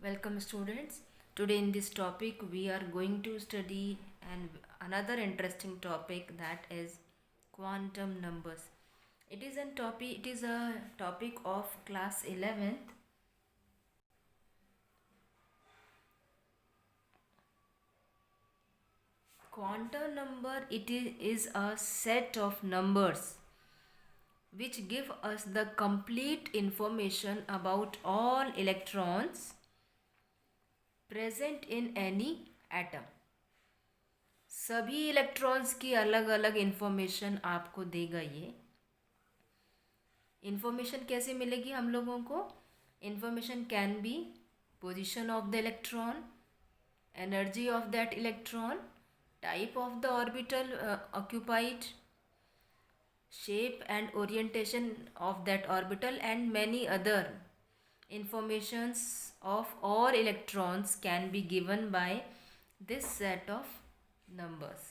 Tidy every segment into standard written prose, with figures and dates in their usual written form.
Welcome students. Today in this topic we are going to study another interesting topic, that is quantum numbers. It is a topic of class 11th. Quantum number is a set of numbers which give us the complete information about all electrons present in any atom. सभी electrons की अलग अलग information आपको देगा ये. Information कैसे मिलेगी हम लोगों को? Information can be position of the electron, energy of that electron, type of the orbital occupied, shape and orientation of that orbital, and many other informations of all electrons can be given by this set of numbers.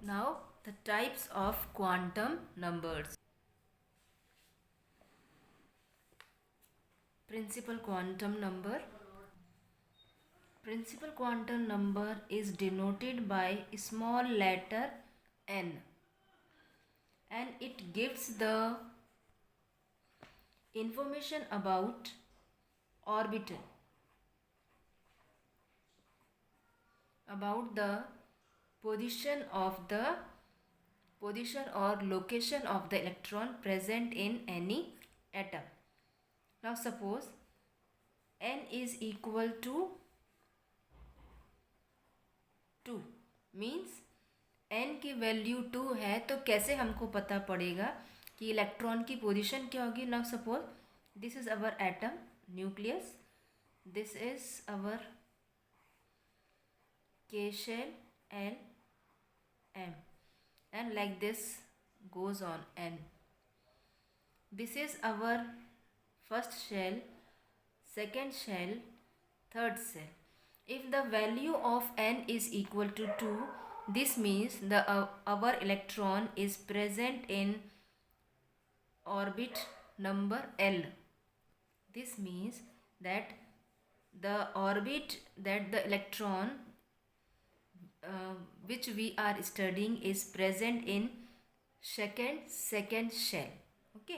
Now the types of quantum numbers. Principal quantum number. Principal quantum number is denoted by small letter n, and it gives the information about orbital, about the position or location of the electron present in any atom. Now suppose n is equal to 2, means n की value 2 है, तो कैसे हमको पता पड़ेगा कि electron की position क्या होगी? Now suppose this is our atom nucleus, this is our K shell L M, and like this goes on n. This is our first shell, second shell, third shell. If the value of n is equal to 2, this means our electron is present in orbit number L. This means that the orbit that the electron which we are studying is present in second shell. Okay,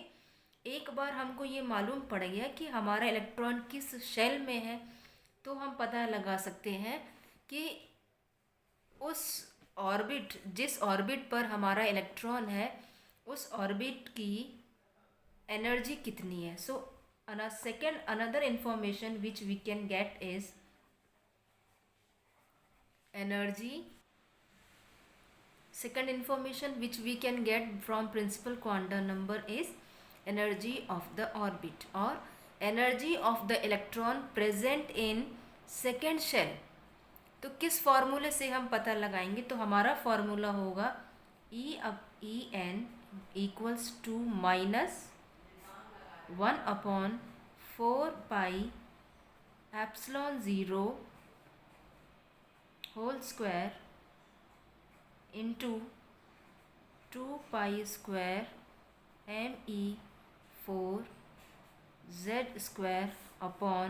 एक बार हमको ये मालूम पड़ गया कि हमारा electron किस shell में है, तो हम पता लगा सकते हैं कि उस ऑर्बिट, जिस ऑर्बिट पर हमारा इलेक्ट्रॉन है, उस ऑर्बिट की एनर्जी कितनी है. सो another information which we can get is energy. Second information which we can get from principal quantum number is energy of the orbit or energy of the electron present in second shell. तो किस फॉर्मूले से हम पता लगाएंगे? तो हमारा formula होगा E n equals to minus 1/4 epsilon 0 whole square into 2 square me4 z square upon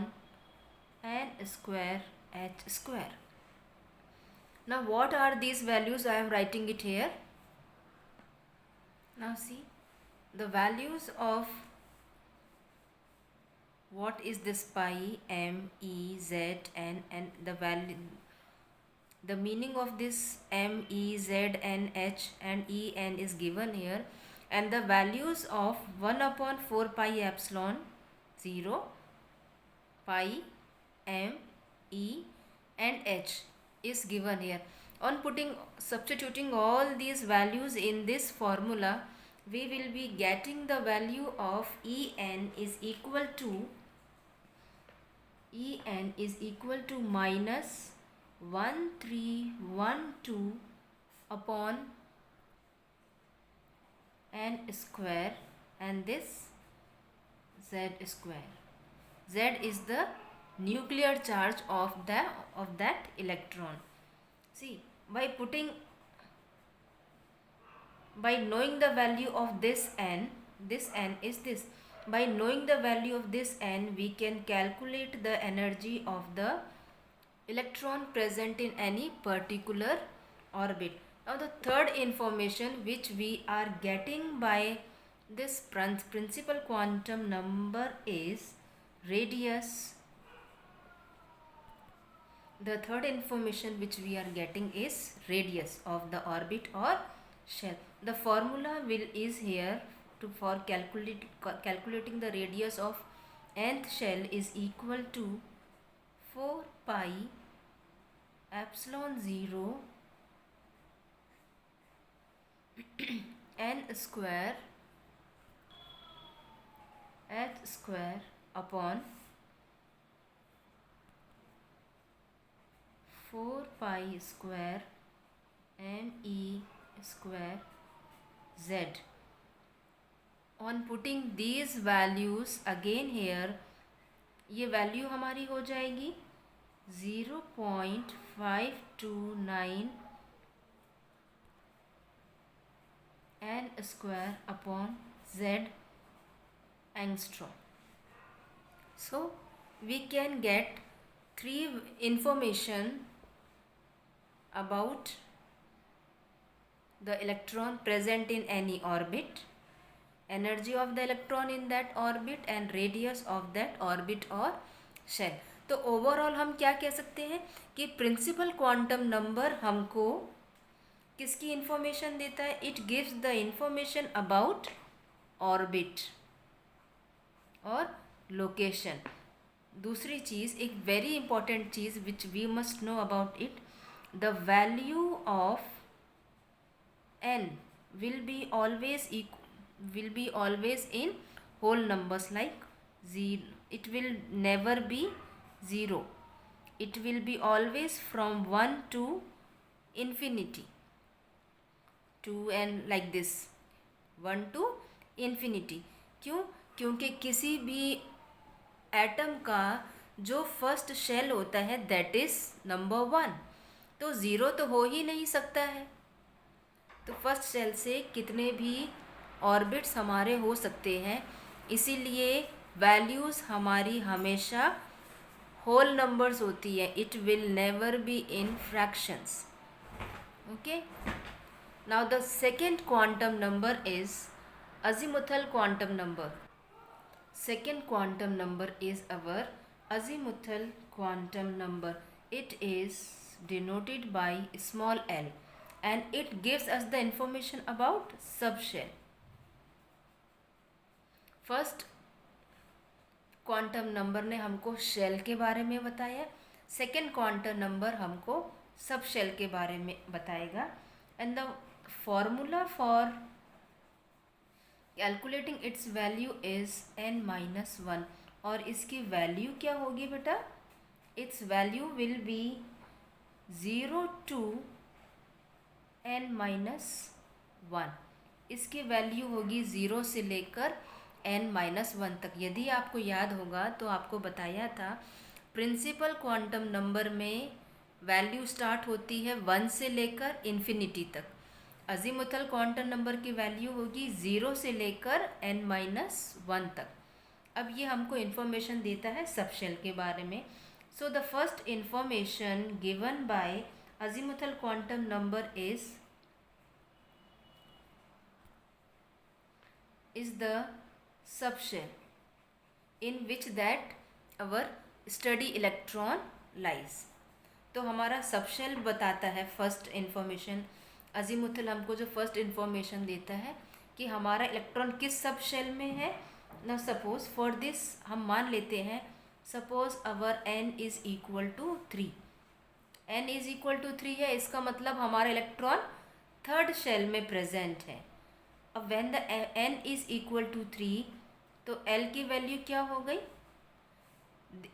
n square h square. Now what are these values? I am writing it here. Now see the values of what is this pi, m, e, z, and the meaning of this m, e, z, n, h and e, n is given here, and the values of 1/4 epsilon 0, pi, m, e and h is given here. On substituting all these values in this formula, we will be getting the value of En is equal to minus 1312 upon n square, and this z square. Z is the nuclear charge of that electron. See, by knowing the value of this n is this. By knowing the value of this n, we can calculate the energy of the electron present in any particular orbit. Now the third information which we are getting by this principal quantum number is radius. The third information which we are getting is radius of the orbit or shell. The formula is here for calculating the radius of nth shell is equal to 4 pi epsilon 0 n square h square upon 4 pi square m e square z. On putting these values again here, ये value हमारी हो जाएगी 0.529 n square upon z angstrom. So we can get three information about the electron present in any orbit, energy of the electron in that orbit and radius of that orbit or shell. तो overall हम क्या कह सकते हैं कि principal quantum number हमको किसकी information देता है? It gives the information about orbit और लोकेशन. दूसरी चीज़, एक वेरी इंपॉर्टेंट चीज़ which we must know about it, the value of n will be always in whole numbers like 0. It will never be 0. It will be always from 1 to infinity, to and like this 1 to infinity. क्यों? क्योंकि किसी भी atom का जो first shell होता है that is number 1, तो 0 तो हो ही नहीं सकता है. तो फर्स्ट शेल से कितने भी ऑर्बिट्स हमारे हो सकते हैं, इसीलिए वैल्यूज़ हमारी हमेशा होल नंबर्स होती है. It will never be in fractions. Okay. Now the second quantum number is azimuthal quantum number. Second quantum number is our azimuthal quantum number. It is denoted by small l and it gives us the information about subshell. First quantum number ने हमको shell के बारे में बताया, second quantum number हमको सब shell के बारे में बताएगा. And the formula for calculating it's value is n-1. और इसकी वैल्यू क्या होगी बेटा? It's value will be 0 to n-1. इसकी वैल्यू होगी 0 से लेकर n-1 तक. यदि आपको याद होगा तो आपको बताया था प्रिंसिपल क्वांटम नंबर में वैल्यू स्टार्ट होती है 1 से लेकर इन्फिनिटी तक. अजीमुथल क्वांटम नंबर की वैल्यू होगी 0 से लेकर n-1 तक. अब ये हमको इन्फॉर्मेशन देता है सबशेल के बारे में. So the first information given by azimuthal quantum number is the subshell in which that our steady electron lies. तो हमारा सबशेल बताता है फर्स्ट इन्फॉर्मेशन. अजीमुथल हमको जो फर्स्ट इन्फॉर्मेशन देता है कि हमारा इलेक्ट्रॉन किस सबशेल में है. ना सपोज फॉर दिस हम मान लेते हैं, suppose our n is equal to 3. n is equal to 3 है, इसका मतलब हमारा इलेक्ट्रॉन थर्ड शेल में प्रेजेंट है. अब when the n is equal to 3 तो l की वैल्यू क्या हो गई?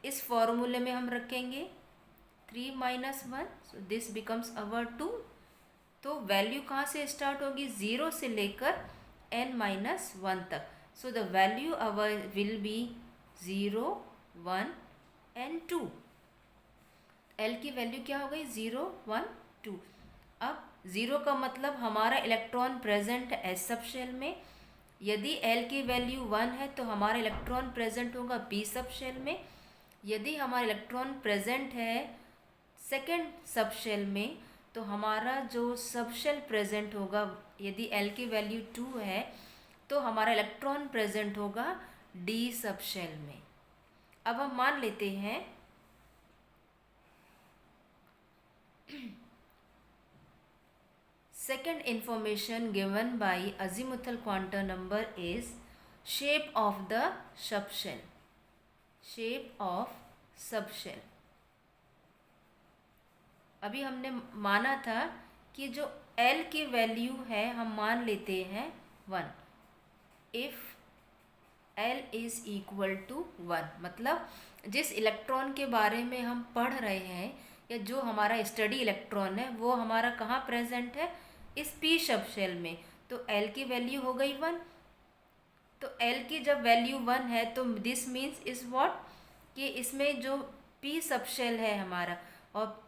इस फॉर्मूले में हम रखेंगे 3 - 1, सो दिस बिकम्स अवर 2. तो वैल्यू कहाँ से स्टार्ट होगी? 0 से लेकर n-1 तक. सो the value our will be 0, 1 and 2. L की वैल्यू क्या हो गई? 0, 1, 2. अब 0 का मतलब हमारा इलेक्ट्रॉन प्रेजेंट है एस सब शेल में, यदि L की वैल्यू 1 है तो हमारा इलेक्ट्रॉन प्रेजेंट होगा P सब शेल में। यदि हमारा इलेक्ट्रॉन प्रेजेंट है सेकेंड सब शेल में तो हमारा जो सब शेल प्रेजेंट होगा, यदि L की वैल्यू 2 है तो हमारा इलेक्ट्रॉन प्रेजेंट होगा D सब शेल में। अब हम मान लेते हैं second information given by azimuthal quantum number is shape of the subshell. Shape of subshell. अभी हमने माना था कि जो L की वैल्यू है हम मान लेते हैं 1 if L is equal to 1, मतलब जिस इलेक्ट्रॉन के बारे में हम पढ़ रहे हैं या जो हमारा स्टडी इलेक्ट्रॉन है वो हमारा कहाँ प्रेजेंट है, इस P सब शेल में। तो L की वैल्यू हो गई 1। तो L की जब वैल्यू 1 है तो दिस मीन्स इज़ व्हाट, कि इसमें जो P सब शेल है हमारा, और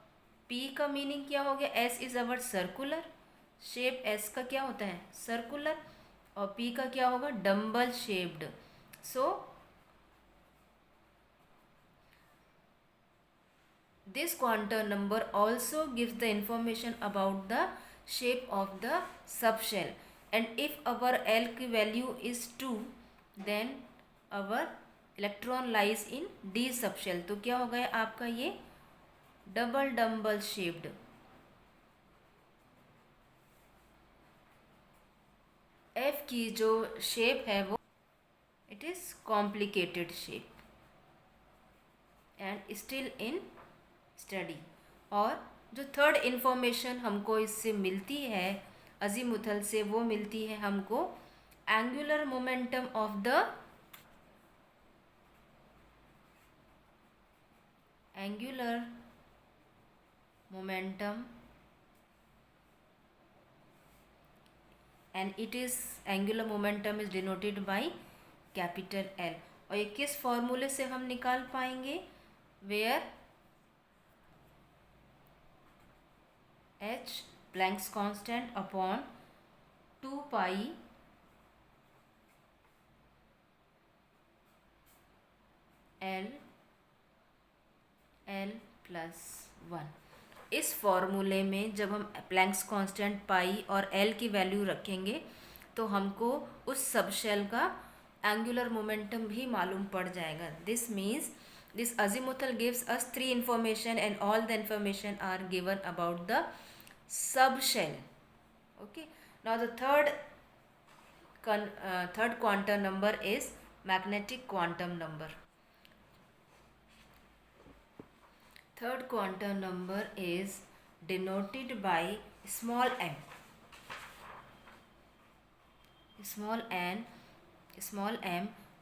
P का मीनिंग क्या हो गया, S is our circular shape, S का क्या होता है सर्कुलर, और P का क्या होगा dumbbell shaped. So this quantum number also gives the information about the shape of the subshell, and if our L की value is 2 then our electron lies in D subshell। तो क्या हो गया आपका ये डम्बल शेप्ड। F की जो shape है वो it is complicated shape and still in study. और जो थर्ड इन्फॉर्मेशन हमको इससे मिलती है अजीमुथल से, वो मिलती है हमको angular momentum of the angular momentum, and it is angular momentum is denoted by capital L। और ये किस फॉर्मूले से हम निकाल पाएंगे, where H Planck's constant upon 2 pi L plus 1। इस फॉर्मूले में जब हम प्लैंक्स कांस्टेंट पाई और L की वैल्यू रखेंगे तो हमको उस सबशेल का एंगुलर मोमेंटम भी मालूम पड़ जाएगा। This means this azimuthal gives us 3 information and all the information are given about the subshell. Okay, now the third quantum number is magnetic quantum number. Third quantum number is denoted by small m,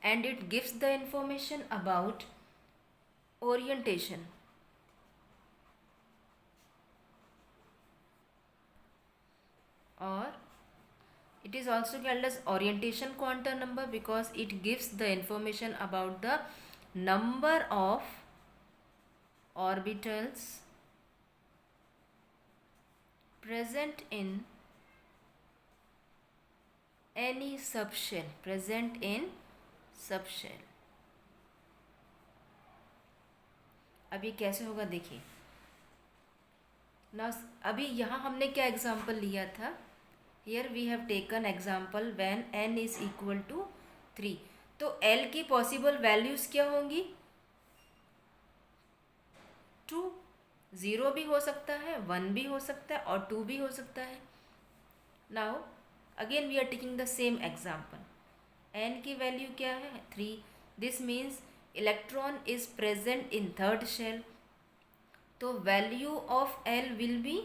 and it gives the information about orientation, or it is also called as orientation quantum number because it gives the information about the number of orbitals present in any subshell, अब ये कैसे होगा देखिए ना। अभी यहाँ हमने क्या एग्जाम्पल लिया था, here we have taken example when n is equal to 3। तो L की पॉसिबल वैल्यूज़ क्या होंगी, 2, 0 भी हो सकता है, 1 भी हो सकता है और 2 भी हो सकता है। Now again we are taking the same example, n की वैल्यू क्या है 3, this means electron is present in third shell, तो value of L will be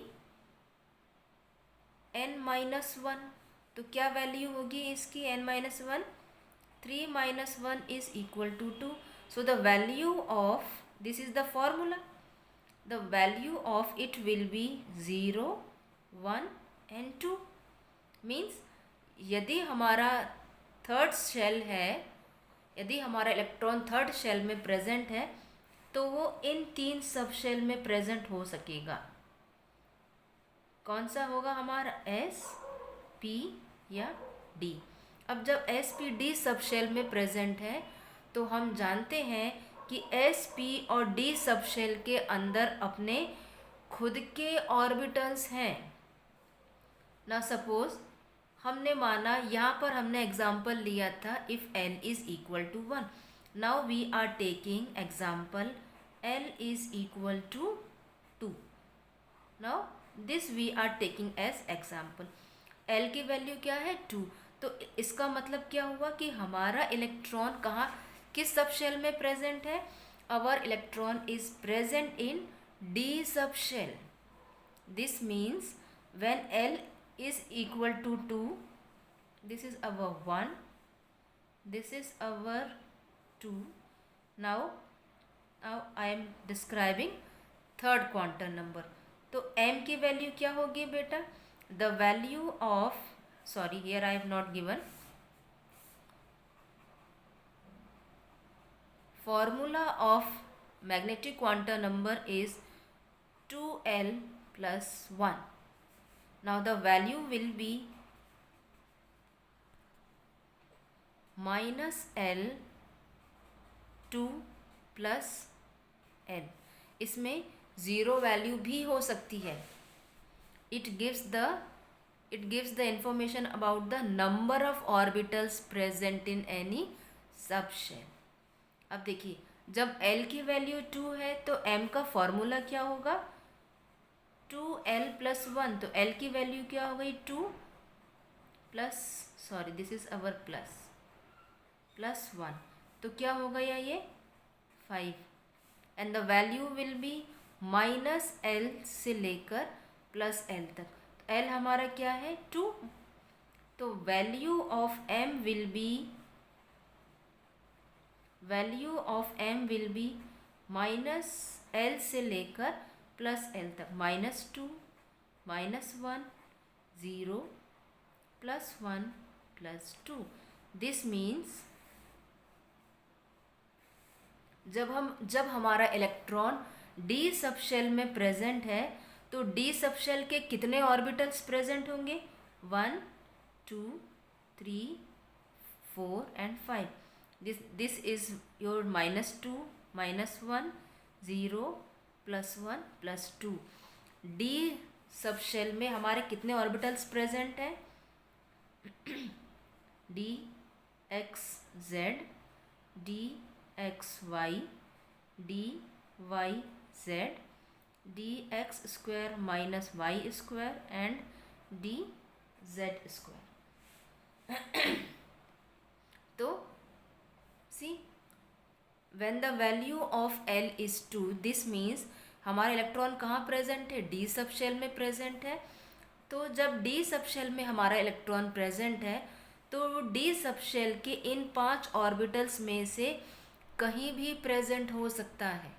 n-1। तो क्या वैल्यू होगी इसकी n-1, 3 - 1 is equal to 2। So the value of this is the formula, the value of it will be 0, 1 and 2। Means यदि हमारा third shell है, यदि हमारा इलेक्ट्रॉन थर्ड शेल में प्रेजेंट है तो वो इन 3 सब शेल में प्रेजेंट हो सकेगा। कौन सा होगा हमारा, S, P या D। अब जब sp d सब शेल में प्रेजेंट है तो हम जानते हैं कि sp और d सब शेल के अंदर अपने खुद के ऑर्बिटल्स हैं ना। सपोज हमने माना, यहाँ पर हमने एग्जाम्पल लिया था if l is equal to 1. Now we are taking example l is equal to 2. Now this we are taking as example. l की वैल्यू क्या है 2. तो इसका मतलब क्या हुआ कि हमारा इलेक्ट्रॉन कहाँ, किस सब शेल में प्रेजेंट है? Our electron is present in d sub shell. This means when l is equal to 2, this is our 1, this is our 2. now I am describing third quantum number. तो m की value क्या होगी बेटा? The value of, sorry here I have not given, formula of magnetic quantum number is 2l plus 1. Now the value will be minus l 2 plus l. इसमें zero value भी हो सकती है. It gives the information about the number of orbitals present in any subshell. अब देखिए, जब l की value 2 है तो m का फॉर्मूला क्या होगा? 2l plus 1. तो l की वैल्यू क्या हो गई? 2 plus, sorry this is our plus 1. तो क्या हो गया ये? 5. And the value will be minus l से लेकर प्लस l तक. तो l हमारा क्या है? 2. तो value of m will be minus l से लेकर प्लस l तक. -2, -1, 0, +1, +2. दिस मीन्स जब हमारा इलेक्ट्रॉन d सब शेल में प्रेजेंट है तो d सब शेल के कितने ऑर्बिटल्स प्रेजेंट होंगे? 1, 2, 3, 4 and 5. This is your -2, -1, 0, +1, +2. d sub shell में हमारे कितने ऑर्बिटल्स प्रेजेंट हैं? d x z, d x y, d y z, d x square minus y square and d z square. तो सी, when the value of l is 2, this means हमारा electron कहाँ present है? d sub shell में present है. तो जब d sub shell में हमारा इलेक्ट्रॉन प्रेजेंट है तो d सब शेल के इन 5 ऑर्बिटल्स में से कहीं भी प्रेजेंट हो सकता है.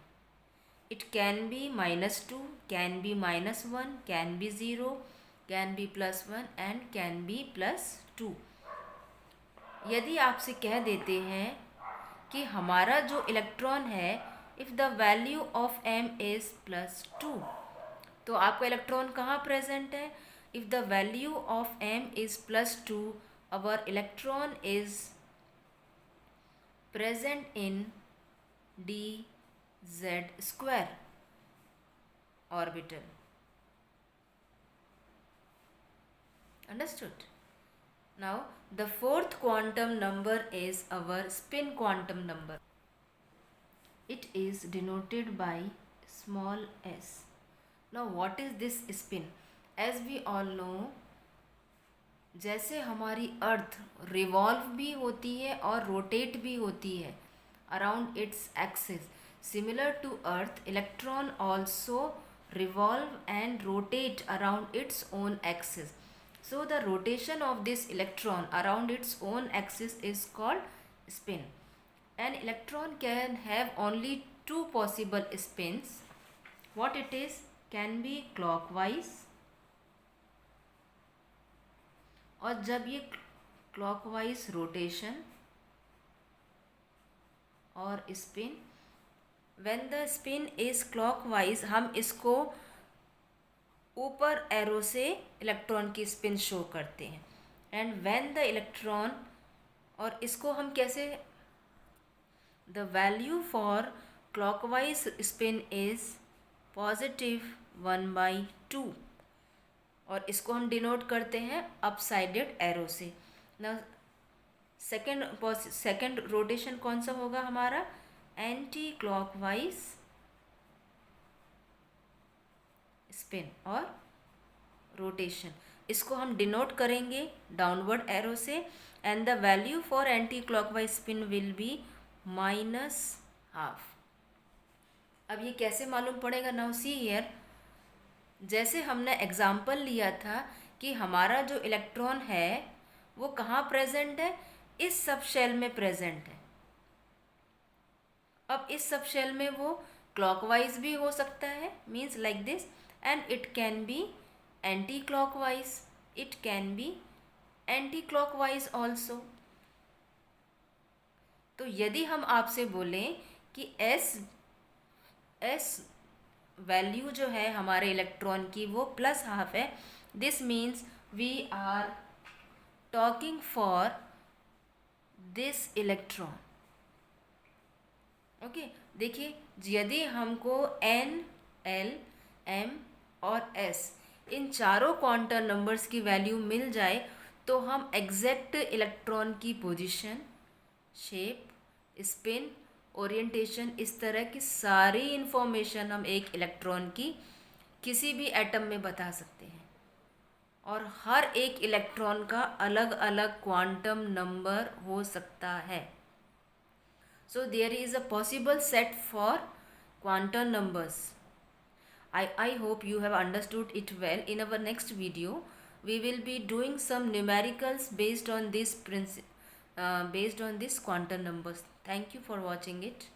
It can be -2, can be -1, can be 0, can be +1 and can be +2. यदि आपसे कह देते हैं कि हमारा जो इलेक्ट्रॉन है, if the value of m is +2, तो आपका इलेक्ट्रॉन कहाँ प्रेजेंट है? If the value of m is +2, our electron is present in dz square orbital. Understood? Now the fourth quantum number is our spin quantum number. It is denoted by small s. Now what is this spin? As we all know, जैसे हमारी अर्थ revolve भी होती है और rotate भी होती है around its axis, similar to Earth, electron also revolve and rotate around its own axis. So the rotation of this electron around its own axis is called spin. An electron can have only 2 possible spins. What it is? Can be clockwise, और जब ये clockwise rotation और spin, when the spin is clockwise, हम इसको ऊपर arrow से electron की spin show करते हैं. एंड व्हेन द इलेक्ट्रॉन और इसको हम कैसे, the value for clockwise spin is +1/2, और इसको हम डिनोट करते हैं अपसाइडेड एरो से ना। सेकेंड रोटेशन कौन सा होगा हमारा, एंटी क्लॉकवाइज स्पिन और रोटेशन, इसको हम डिनोट करेंगे डाउनवर्ड एरो से, and the value for anti clockwise spin will be -12। अब ये कैसे मालूम पड़ेगा, नाउ सी हियर, जैसे हमने एग्जाम्पल लिया था कि हमारा जो इलेक्ट्रॉन है वो कहाँ प्रेजेंट है, इस सब शेल में प्रेजेंट है। अब इस सब शेल में वो क्लॉकवाइज भी हो सकता है, means like this, and it can be anti clockwise, it can be anti clockwise also. तो यदि हम आपसे बोलें कि एस वैल्यू जो है हमारे इलेक्ट्रॉन की वो +12 है, this means we are talking for this electron. Okay, देखिए, यदि हमको N, L, M और S इन चारों क्वांटम नंबर्स की वैल्यू मिल जाए तो हम एग्जैक्ट इलेक्ट्रॉन की पोजीशन, शेप, स्पिन, ओरिएंटेशन, इस तरह की सारी इन्फॉर्मेशन हम एक इलेक्ट्रॉन की किसी भी एटम में बता सकते हैं, और हर एक इलेक्ट्रॉन का अलग अलग क्वांटम नंबर हो सकता है। So there is a possible set for quantum numbers. I hope you have understood it well. In our next video, we will be doing some numericals based on this quantum numbers. Thank you for watching it.